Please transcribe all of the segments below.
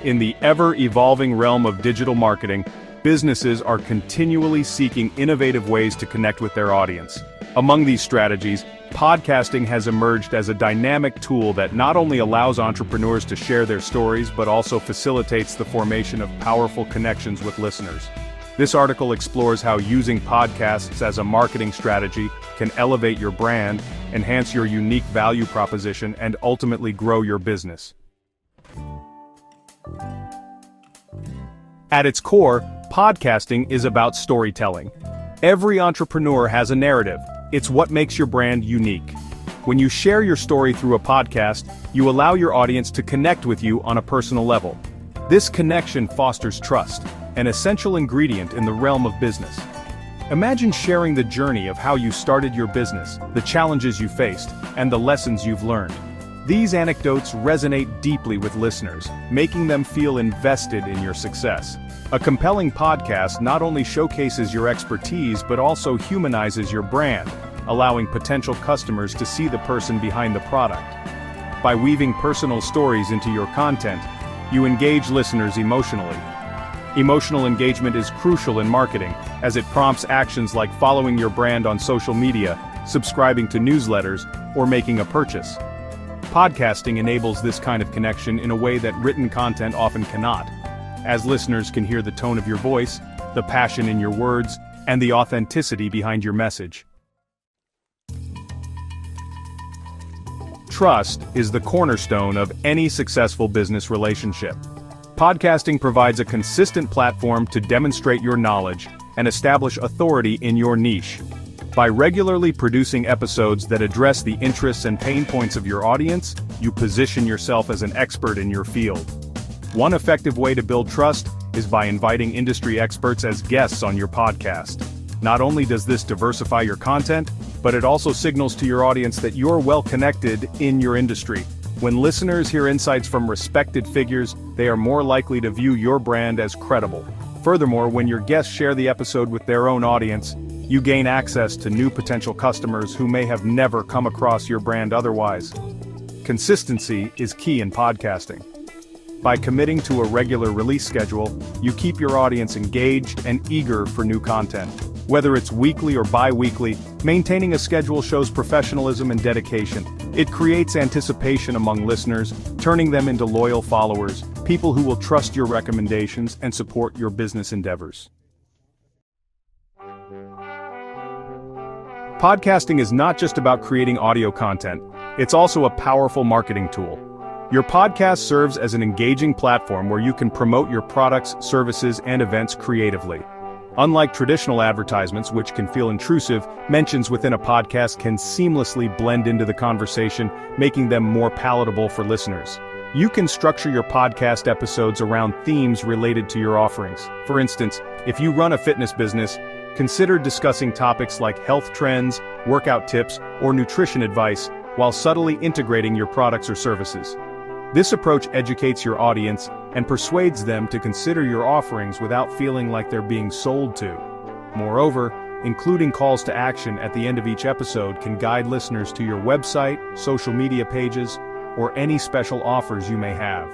In the ever-evolving realm of digital marketing, businesses are continually seeking innovative ways to connect with their audience. Among these strategies, podcasting has emerged as a dynamic tool that not only allows entrepreneurs to share their stories but also facilitates the formation of powerful connections with listeners. This article explores how using podcasts as a marketing strategy can elevate your brand, enhance your unique value proposition, and ultimately grow your business. At its core, podcasting is about storytelling. Every entrepreneur has a narrative. It's what makes your brand unique. When you share your story through a podcast, you allow your audience to connect with you on a personal level. This connection fosters trust, an essential ingredient in the realm of business. Imagine sharing the journey of how you started your business, the challenges you faced, and the lessons you've learned. These anecdotes resonate deeply with listeners, making them feel invested in your success. A compelling podcast not only showcases your expertise but also humanizes your brand, allowing potential customers to see the person behind the product. By weaving personal stories into your content, you engage listeners emotionally. Emotional engagement is crucial in marketing, as it prompts actions like following your brand on social media, subscribing to newsletters, or making a purchase. Podcasting enables this kind of connection in a way that written content often cannot, as listeners can hear the tone of your voice, the passion in your words, and the authenticity behind your message. Trust is the cornerstone of any successful business relationship. Podcasting provides a consistent platform to demonstrate your knowledge and establish authority in your niche. By regularly producing episodes that address the interests and pain points of your audience, you position yourself as an expert in your field. One effective way to build trust is by inviting industry experts as guests on your podcast. Not only does this diversify your content, but it also signals to your audience that you're well connected in your industry. When listeners hear insights from respected figures, they are more likely to view your brand as credible. Furthermore, when your guests share the episode with their own audience, you gain access to new potential customers who may have never come across your brand otherwise. Consistency is key in podcasting. By committing to a regular release schedule, you keep your audience engaged and eager for new content. Whether it's weekly or bi-weekly, maintaining a schedule shows professionalism and dedication. It creates anticipation among listeners, turning them into loyal followers, people who will trust your recommendations and support your business endeavors. Podcasting is not just about creating audio content, it's also a powerful marketing tool. Your podcast serves as an engaging platform where you can promote your products, services, and events creatively. Unlike traditional advertisements, which can feel intrusive, mentions within a podcast can seamlessly blend into the conversation, making them more palatable for listeners. You can structure your podcast episodes around themes related to your offerings. For instance, if you run a fitness business, consider discussing topics like health trends, workout tips, or nutrition advice, while subtly integrating your products or services. This approach educates your audience and persuades them to consider your offerings without feeling like they're being sold to. Moreover, including calls to action at the end of each episode can guide listeners to your website, social media pages, or any special offers you may have.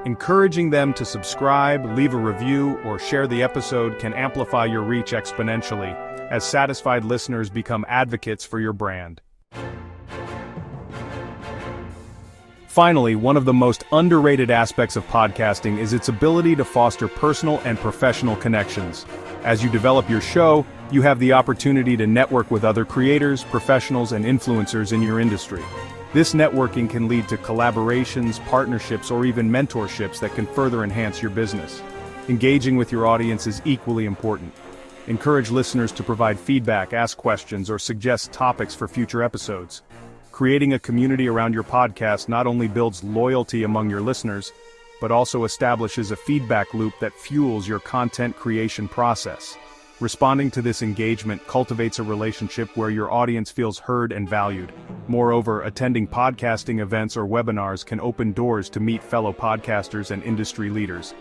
Encouraging them to subscribe, leave a review, or share the episode can amplify your reach exponentially, as satisfied listeners become advocates for your brand. Finally, one of the most underrated aspects of podcasting is its ability to foster personal and professional connections. As you develop your show, you have the opportunity to network with other creators, professionals, and influencers in your industry. This networking can lead to collaborations, partnerships, or even mentorships that can further enhance your business. Engaging with your audience is equally important. Encourage listeners to provide feedback, ask questions, or suggest topics for future episodes. Creating a community around your podcast not only builds loyalty among your listeners, but also establishes a feedback loop that fuels your content creation process. Responding to this engagement cultivates a relationship where your audience feels heard and valued. Moreover, attending podcasting events or webinars can open doors to meet fellow podcasters and industry leaders.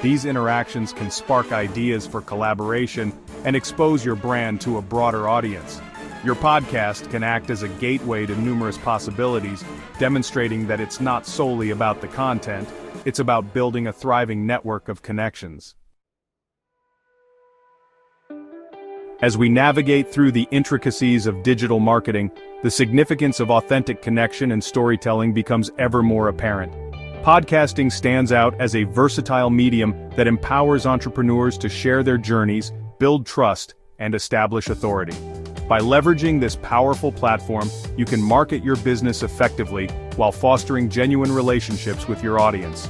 These interactions can spark ideas for collaboration and expose your brand to a broader audience. Your podcast can act as a gateway to numerous possibilities, demonstrating that it's not solely about the content, it's about building a thriving network of connections. As we navigate through the intricacies of digital marketing, the significance of authentic connection and storytelling becomes ever more apparent. Podcasting stands out as a versatile medium that empowers entrepreneurs to share their journeys, build trust, and establish authority. By leveraging this powerful platform, you can market your business effectively while fostering genuine relationships with your audience.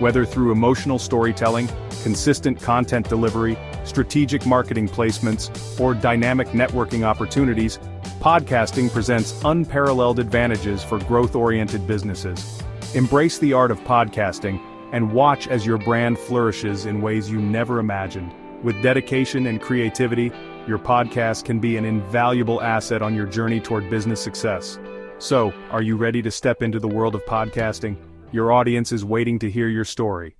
Whether through emotional storytelling, consistent content delivery, strategic marketing placements, or dynamic networking opportunities, podcasting presents unparalleled advantages for growth-oriented businesses. Embrace the art of podcasting and watch as your brand flourishes in ways you never imagined. With dedication and creativity, your podcast can be an invaluable asset on your journey toward business success. So, are you ready to step into the world of podcasting? Your audience is waiting to hear your story.